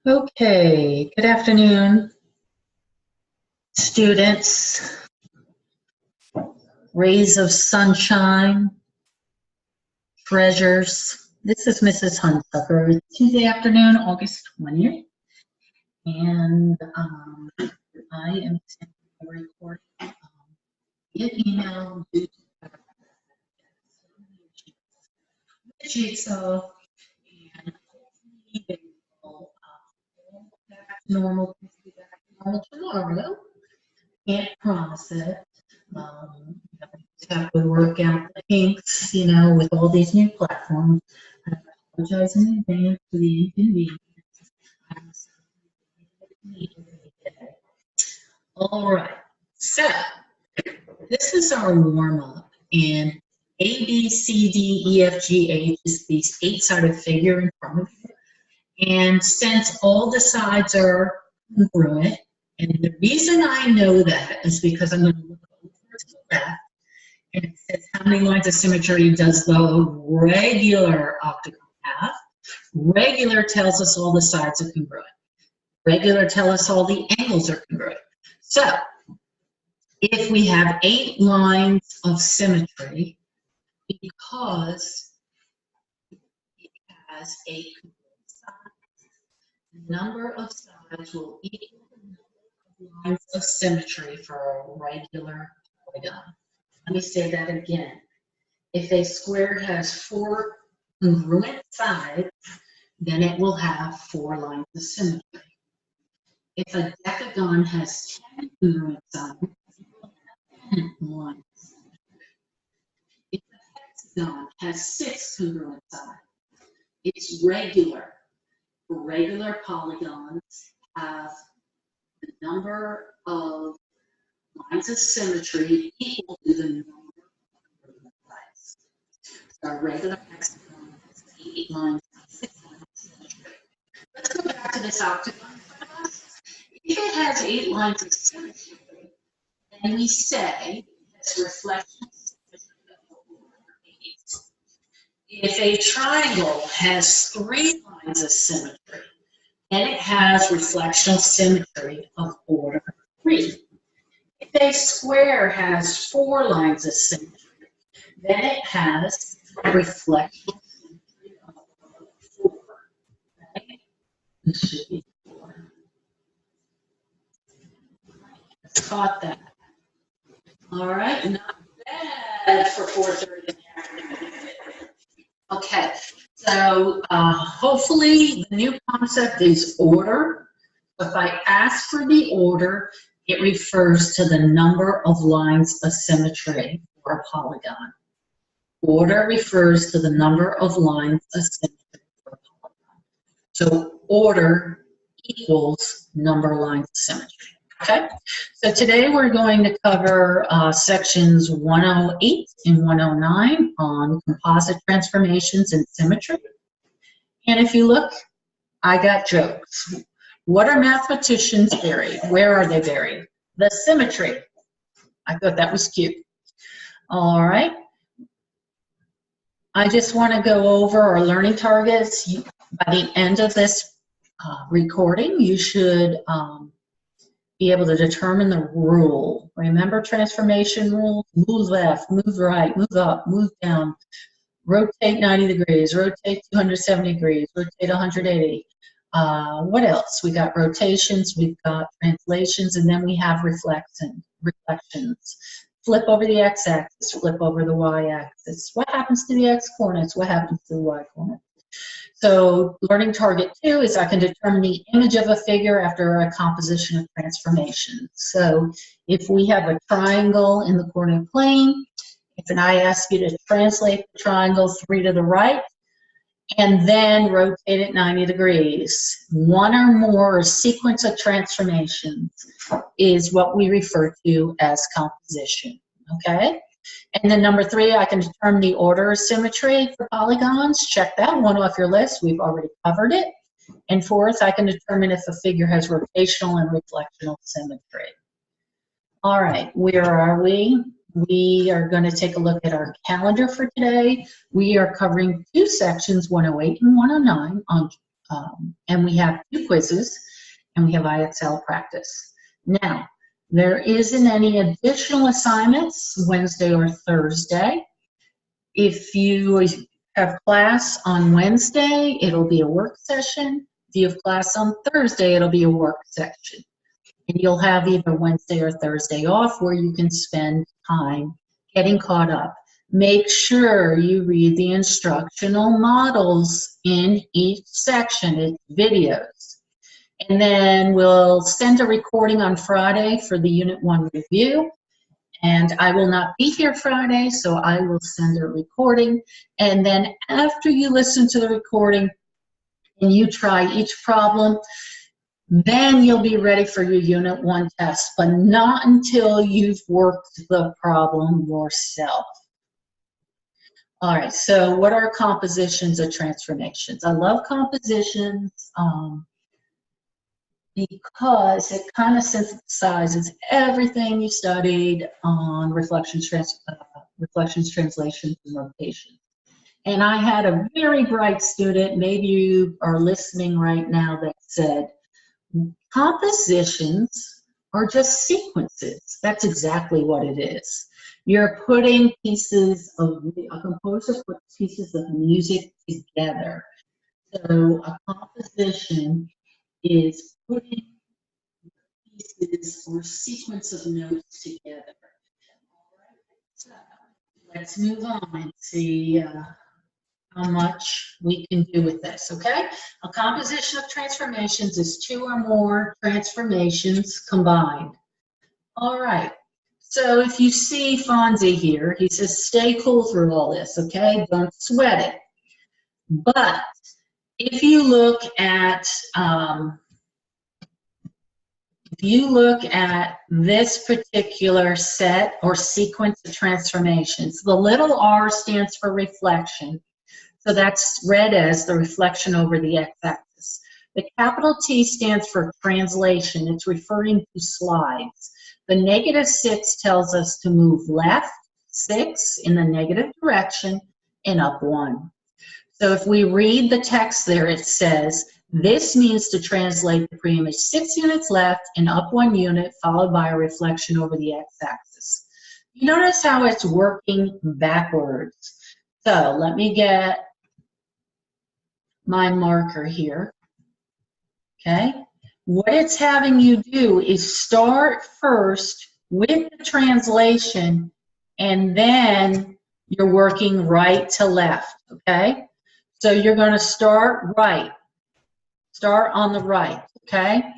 Okay, good afternoon, students, rays of sunshine, treasures. This is Mrs. Hunsucker. It's Tuesday afternoon, August 20th, and I am sending a report via email due to Jigsaw, and hopefully they will go back to normal, be back to normal tomorrow. Can't promise it. Just have to work out the kinks, with all these new platforms. I apologize in advance for the inconvenience. All right, so this is our warm-up, and A, B, C, D, E, F, G, H is these 8-sided figure in front of you. And since all the sides are congruent, and the reason I know that is because I'm going to look over to the left, and it says how many lines of symmetry does the regular octagon have. Regular tells us all the sides are congruent. Regular tells us all the angles are congruent. So if we have 8 lines of symmetry, because it has 8 congruent sides, the number of sides will equal the number of lines of symmetry for a regular polygon. Let me say that again. If a square has 4 congruent sides, then it will have 4 lines of symmetry. If a decagon has 10 congruent sides, it will have 10 lines of symmetry. If a hexagon has 6 congruent sides, it's regular. Regular polygons have the number of lines of symmetry equal to the number of congruent sides. So a regular hexagon has 8 lines and 6 lines of symmetry. Let's go back to this octagon. If it has 8 lines of symmetry, then we say it's reflection symmetry of order 8. If a triangle has 3 lines of symmetry, then it has reflectional symmetry of order 3. If a square has 4 lines of symmetry, then it has reflectional symmetry of order 4. Okay? This should be 4. Caught that. All right, not bad for 4:30 in the afternoon. Okay, so hopefully the new concept is order. If I ask for the order, it refers to the number of lines of symmetry for a polygon. Order refers to the number of lines of symmetry for a polygon. So order equals number of lines of symmetry. Okay, so today we're going to cover sections 108 and 109 on composite transformations and symmetry. And if you look, I got jokes. What are mathematicians buried? Where are they buried? The symmetry. I thought that was cute. All right. I just want to go over our learning targets. By the end of this recording, you should be able to determine the rule. Remember transformation rules? Move left, move right, move up, move down, rotate 90 degrees, rotate 270 degrees, rotate 180. What else? We got rotations, we've got translations, and then we have reflections. Flip over the x-axis, flip over the y-axis. What happens to the x-coordinates? What happens to the y-coordinates? So learning target 2 is I can determine the image of a figure after a composition of transformations. So if we have a triangle in the coordinate plane, if I ask you to translate the triangle 3 to the right, and then rotate it 90 degrees. One or more sequence of transformations is what we refer to as composition, okay? And then number 3, I can determine the order of symmetry for polygons. Check that one off your list. We've already covered it. And 4th, I can determine if a figure has rotational and reflectional symmetry. All right, where are we? We are going to take a look at our calendar for today. We are covering 2 sections, 108 and 109, on And we have 2 quizzes, and we have IXL practice. Now, there isn't any additional assignments Wednesday or Thursday. If you have class on Wednesday, it'll be a work session. If you have class on Thursday, it'll be a work session. And you'll have either Wednesday or Thursday off where you can spend time getting caught up. Make sure you read the instructional models in each section. It's videos. And then we'll send a recording on Friday for the Unit 1 review. And I will not be here Friday, so I will send a recording. And then after you listen to the recording and you try each problem, then you'll be ready for your Unit 1 test, but not until you've worked the problem yourself. All right, so what are compositions or transformations? I love compositions because it kind of synthesizes everything you studied on reflections, translations, and rotation. And I had a very bright student, maybe you are listening right now, that said, compositions are just sequences. That's exactly what it is. You're putting pieces of, a composer puts pieces of music together. So a composition is putting pieces or sequence of notes together. All right, so let's move on and see how much we can do with this, okay? A composition of transformations is 2 or more transformations combined. All right, so if you see Fonzie here, he says, stay cool through all this, okay? Don't sweat it. But if you look at this particular set or sequence of transformations, the little r stands for reflection. So that's read as the reflection over the x-axis. The capital T stands for translation. It's referring to slides. The -6 tells us to move left 6 in the negative direction and up 1. So if we read the text there, it says, this means to translate the preimage 6 units left and up 1 unit, followed by a reflection over the x-axis. You notice how it's working backwards. So let me get my marker here, okay? What it's having you do is start first with the translation, and then you're working right to left, okay? So you're going to start right. Start on the right, okay?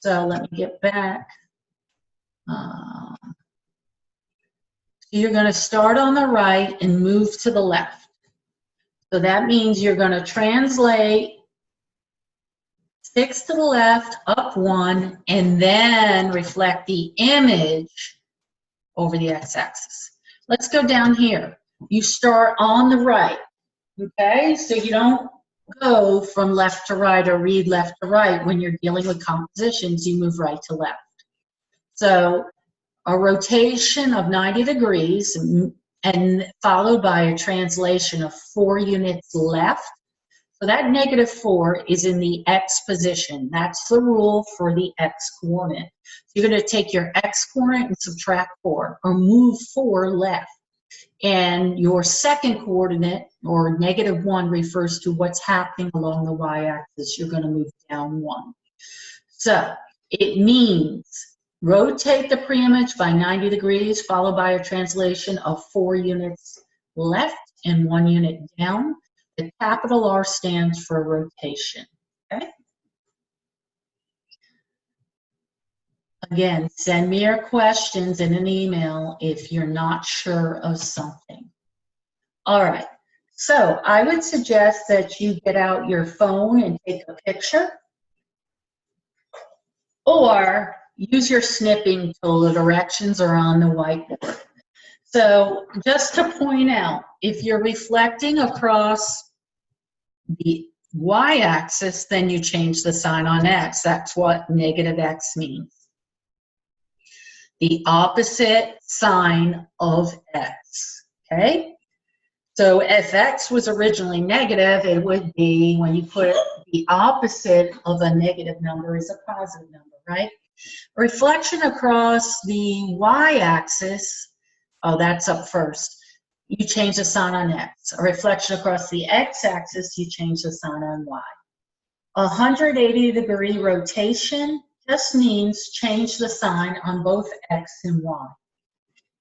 So let me get back. So you're going to start on the right and move to the left. So that means you're going to translate 6 to the left, up 1, and then reflect the image over the x-axis. Let's go down here. You start on the right, okay? So you don't go from left to right or read left to right. When you're dealing with compositions, you move right to left. So a rotation of 90 degrees and followed by a translation of 4 units left. So that -4 is in the x position. That's the rule for the x coordinate. So you're going to take your x coordinate and subtract 4, or move 4 left. And your second coordinate, or -1, refers to what's happening along the y-axis. You're going to move down 1. So it means rotate the preimage by 90 degrees, followed by a translation of 4 units left and 1 unit down. The capital R stands for rotation, okay? Again, send me your questions in an email if you're not sure of something. All right, so I would suggest that you get out your phone and take a picture, or use your snipping tool. The directions are on the whiteboard. So just to point out, if you're reflecting across the y-axis, then you change the sign on x. That's what -x means. The opposite sign of x, okay? So if x was originally negative, it would be, when you put the opposite of a negative number is a positive number, right? Reflection across the y-axis, oh, that's up first. You change the sign on x. A reflection across the x-axis, you change the sign on y. 180-degree rotation just means change the sign on both x and y.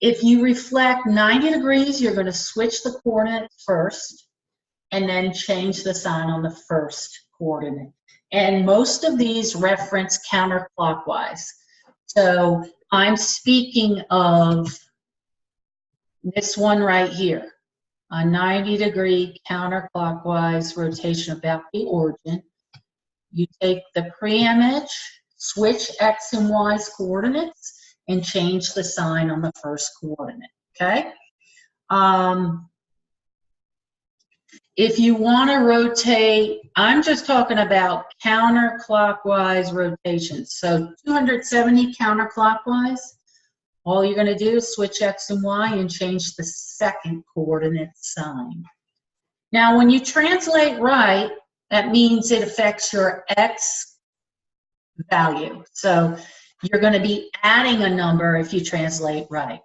If you reflect 90 degrees, you're going to switch the coordinates first and then change the sign on the first coordinate. And most of these reference counterclockwise. So I'm speaking of this one right here, a 90-degree counterclockwise rotation about the origin. You take the pre-image, switch x and y's coordinates, and change the sign on the first coordinate, okay? If you want to rotate, I'm just talking about counterclockwise rotations. So 270 counterclockwise, all you're going to do is switch x and y and change the second coordinate sign. Now, when you translate right, that means it affects your x value. So you're going to be adding a number if you translate right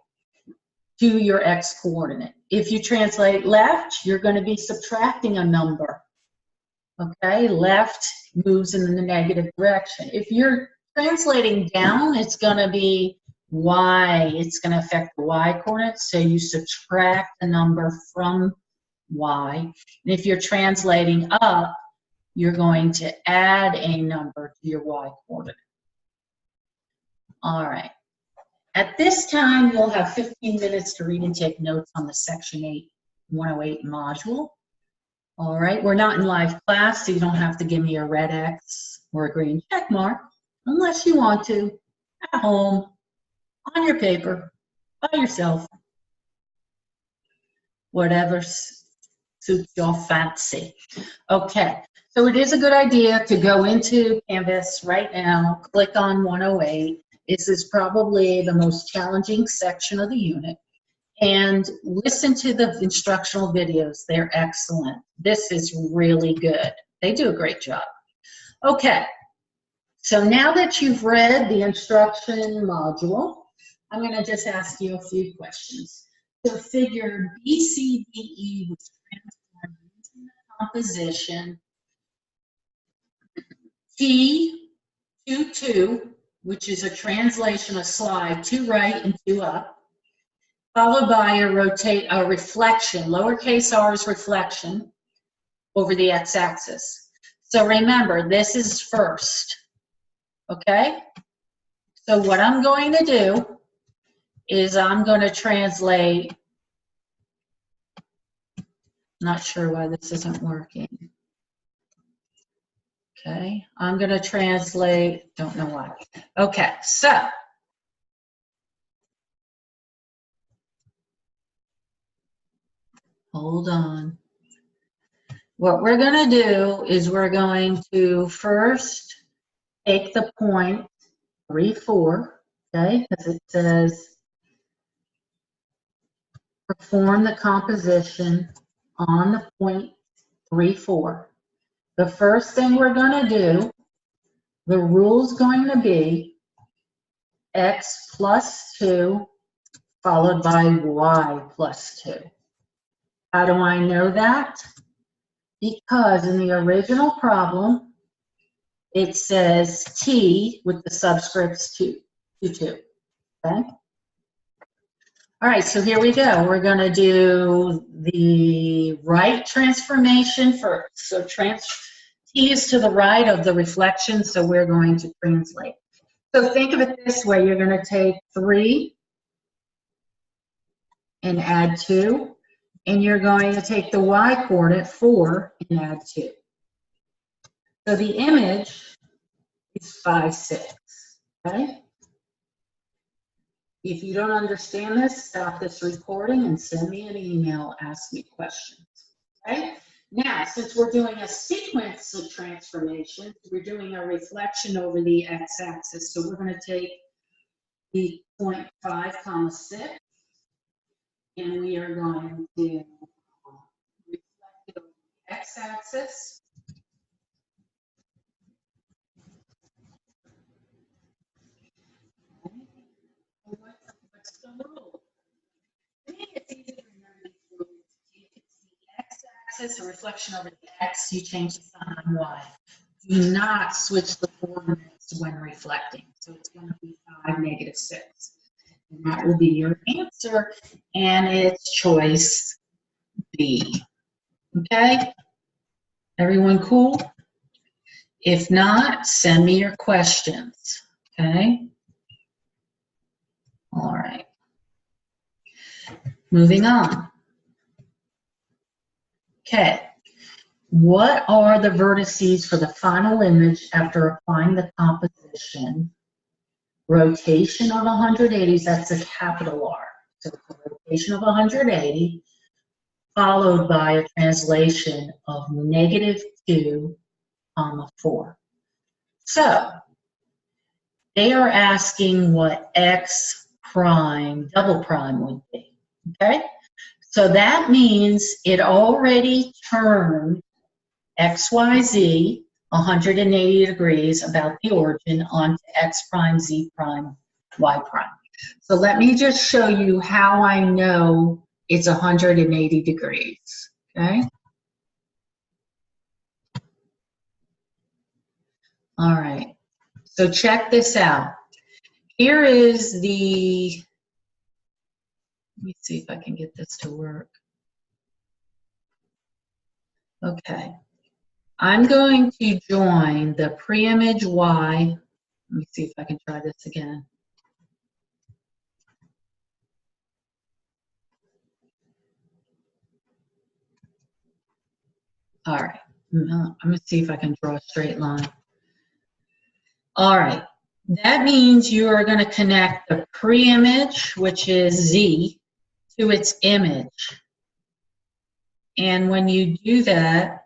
to your x coordinate. If you translate left, you're going to be subtracting a number. Okay, left moves in the negative direction. If you're translating down, it's going to be y. It's going to affect the y coordinate, so you subtract a number from y. And if you're translating up, you're going to add a number to your y coordinate. All right. At this time, you'll have 15 minutes to read and take notes on the Section 8 108 module. All right, we're not in live class, so you don't have to give me a red X or a green check mark, unless you want to, at home, on your paper, by yourself, whatever suits your fancy. Okay, so it is a good idea to go into Canvas right now, click on 108. This is probably the most challenging section of the unit. And listen to the instructional videos. They're excellent. This is really good. They do a great job. Okay, so now that you've read the instruction module, I'm going to just ask you a few questions. So figure BCDE was transformed into the composition T22, which is a translation of slide 2 right and 2 up, followed by a reflection, lowercase r is reflection, over the x-axis. So remember, this is first, okay? So what I'm going to do is I'm going to translate, not sure why this isn't working. Okay, I'm going to translate, don't know why. Okay, so hold on. What we're going to do is we're going to first take the point 3, 4, okay, because it says perform the composition on the point 3, 4. The first thing we're going to do, the rule's going to be x plus 2 followed by y plus 2. How do I know that? Because in the original problem, it says t with the subscripts 2, 2. Okay? All right, so here we go. We're going to do the right transformation first. So t is to the right of the reflection, so we're going to translate. So think of it this way. You're going to take 3 and add 2. And you're going to take the y coordinate 4 and add 2. So the image is 5, 6. Okay? If you don't understand this, stop this recording and send me an email, ask me questions. Okay? Now, since we're doing a sequence of transformations, we're doing a reflection over the x-axis. So we're going to take the point 5, 6, and we are going to x-axis. What's the rule? To me, it's easy to remember these rules. It's the x-axis, a reflection over the x, you change the sign on y. Do not switch the coordinates when reflecting. So it's going to be 5, -6. And that will be your answer, and it's choice B. Okay? Everyone cool? If not, send me your questions. Okay? All right. Moving on. Okay. What are the vertices for the final image after applying the composition? Rotation of 180, that's a capital R. So it's a rotation of 180, followed by a translation of -2, 4. So they are asking what x prime, double prime would be, okay? So that means it already turned XYZ 180 degrees about the origin onto X prime, Z prime, Y prime. So let me just show you how I know it's 180 degrees, okay? All right, so check this out. Here is the, let me see if I can get this to work. Okay. I'm going to join the pre-image Y. Let me see if I can try this again. All right, I'm going to see if I can draw a straight line. All right, that means you are going to connect the pre-image, which is Z, to its image. And when you do that,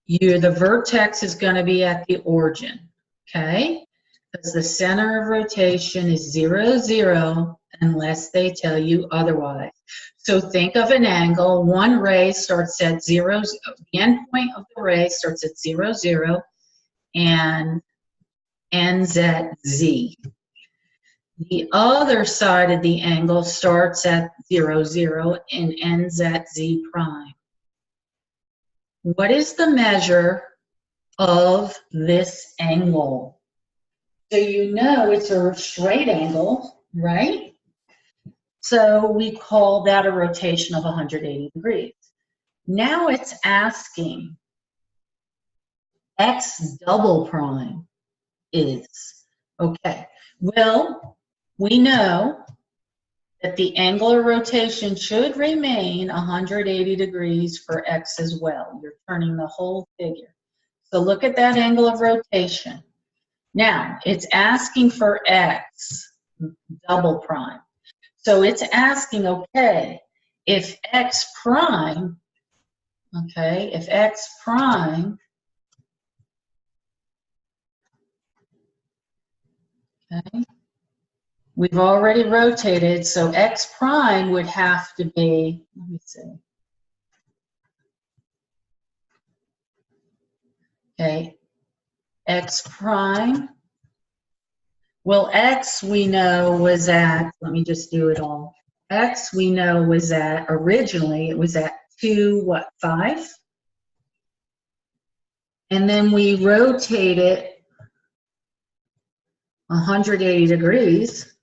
the vertex is going to be at the origin, okay? Because the center of rotation is 0, 0, unless they tell you otherwise. So think of an angle. One ray starts at 0, the end point of the ray starts at 0, 0, and ends at Z. The other side of the angle starts at 0, 0, and ends at Z prime. What is the measure of this angle? So you know it's a straight angle, right? So we call that a rotation of 180 degrees. Now it's asking X double prime is. Okay, well, we know that the angular rotation should remain 180 degrees for X as well. You're turning the whole figure. So look at that angle of rotation. Now, it's asking for X double prime. So it's asking, okay, if X prime, okay, if X prime, okay, we've already rotated, so X prime would have to be, let me see. Okay, X prime, well, X we know was at, let me just do it all. X we know was at, originally it was at 2, what, 5? And then we rotate it 180 degrees.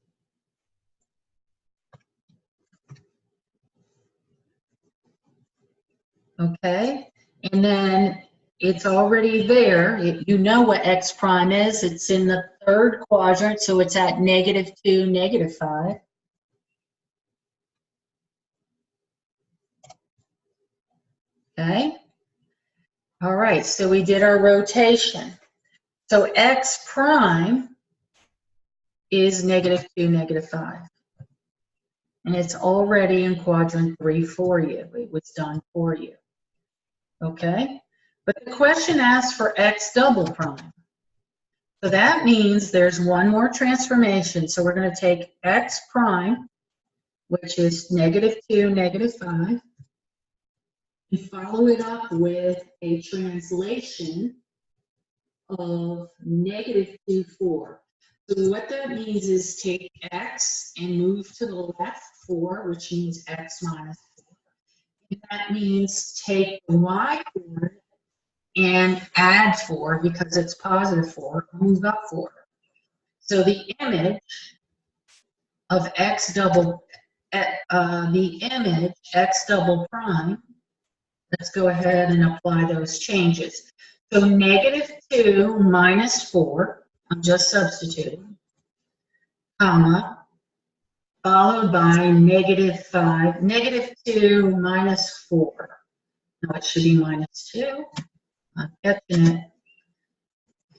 Okay, and then it's already there. You know what X prime is. It's in the third quadrant, so it's at -2, -5. Okay, all right, so we did our rotation. So X prime is -2, -5. And it's already in quadrant 3 for you. It was done for you. Okay? But the question asks for X double prime. So that means there's one more transformation. So we're going to take X prime, which is -2, -5. and follow it up with a translation of -2, 4. So what that means is take x and move to the left 4, which means x minus 4. And that means take the y coordinate and add 4 because it's positive 4, move up 4. So the image of x double prime, let's go ahead and apply those changes. So -2 minus 4, I'm just substituting, comma, followed by -5, -2 minus 4. No, it should be -2. I'm catching it.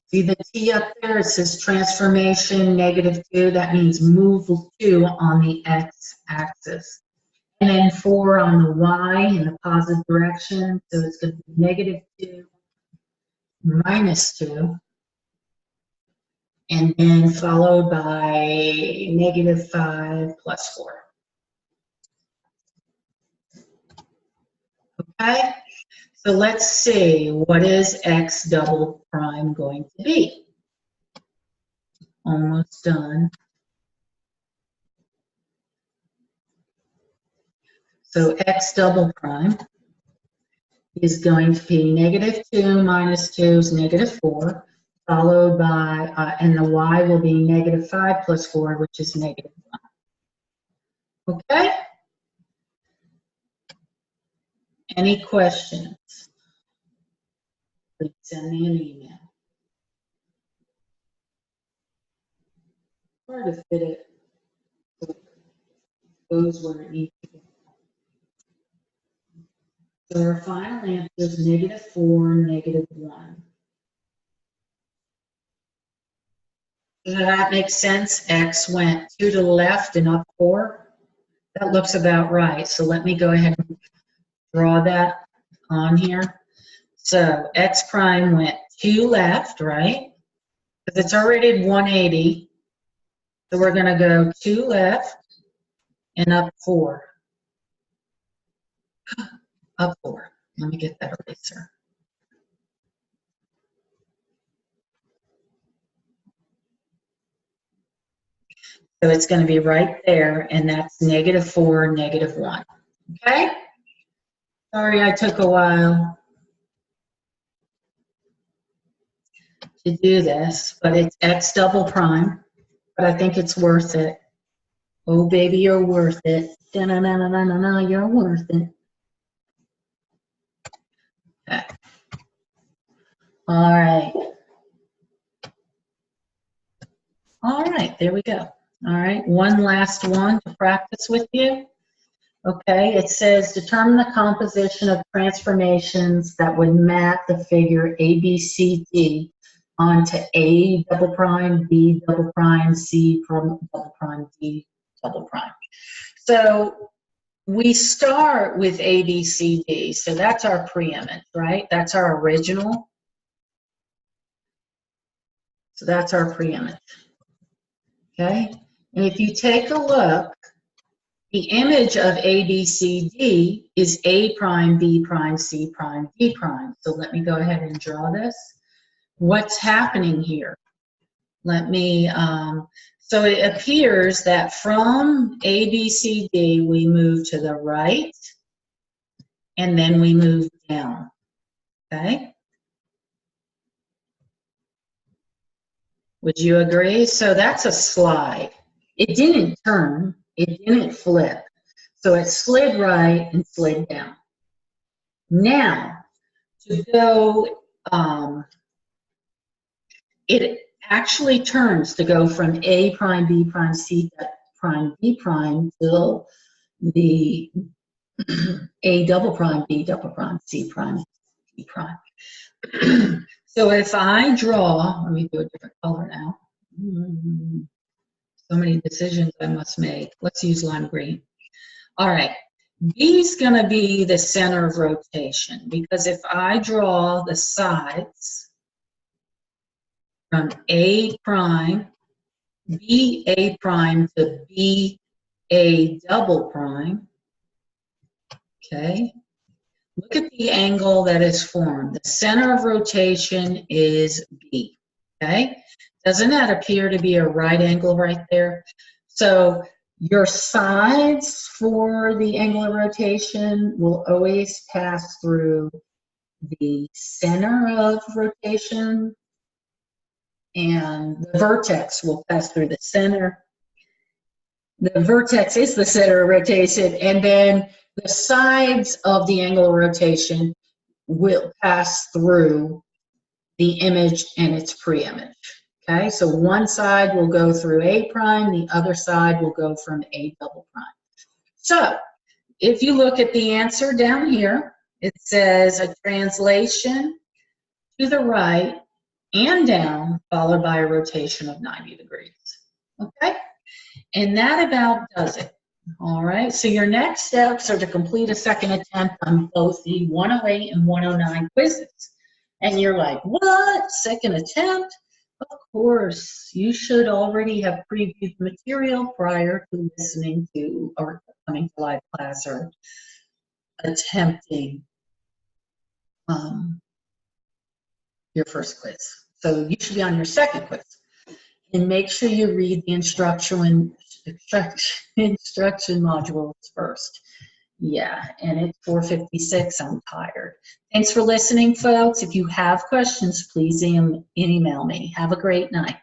See the T up there? It says transformation -2. That means move 2 on the x-axis. And then 4 on the y in the positive direction. So it's going to be -2 minus 2. And then followed by -5 plus 4. Okay? So let's see, what is x double prime going to be? Almost done. So x double prime is going to be -2 minus 2 is -4, followed by, and the y will be -5 plus 4, which is -1. Okay? Any questions? Please send me an email. Hard to fit it. Goes where it needs to go. So our final answer is -4, -1. Does that make sense? X went 2 to the left and up 4. That looks about right. So let me go ahead and draw that on here. So x prime went 2 left, right? Because it's already at 180. So we're going to go 2 left and up 4. Up 4. Let me get that eraser. So it's going to be right there, and that's -4, -1. Okay? Sorry I took a while to do this, but it's x double prime, but I think it's worth it. Oh, baby, you're worth it. Da-na-na-na-na-na, you're worth it. Okay. All right. All right, there we go. All right, one last one to practice with you. Okay, it says determine the composition of transformations that would map the figure ABCD onto A double prime, B double prime, C double prime, D double prime. So we start with ABCD, so that's our preimage, right? That's our original. So that's our preimage. Okay, and if you take a look, the image of ABCD is A prime, B prime, C prime, D prime. So let me go ahead and draw this. What's happening here? Let me, so it appears that from ABCD we move to the right and then we move down, okay? Would you agree? So that's a slide. It didn't turn, it didn't flip. So it slid right and slid down. Now, to go, it actually turns to go from A prime, B prime, C prime, D prime till the A double prime, B double prime, C prime, D prime. So if I draw, let me do a different color now. So many decisions I must make. Let's use lime green. All right, B is going to be the center of rotation because if I draw the sides from A prime, B A prime to B A double prime, okay, Look at the angle that is formed. The center of rotation is B, okay? Doesn't that appear to be a right angle right there? So your sides for the angle of rotation will always pass through the center of rotation, and the vertex will pass through the center. The vertex is the center of rotation, and then the sides of the angle of rotation will pass through the image and its pre-image. Okay, so one side will go through A prime, the other side will go from A double prime. So if you look at the answer down here, it says a translation to the right and down, followed by a rotation of 90 degrees. Okay, and that about does it. All right, so your next steps are to complete a second attempt on both the 108 and 109 quizzes. And you're like, what? Second attempt? Of course, you should already have previewed material prior to listening to or coming to live class or attempting your first quiz. So you should be on your second quiz. And make sure you read the instruction modules first. Yeah, and it's 4:56. I'm tired. Thanks for listening, folks. If you have questions, please email me. Have a great night.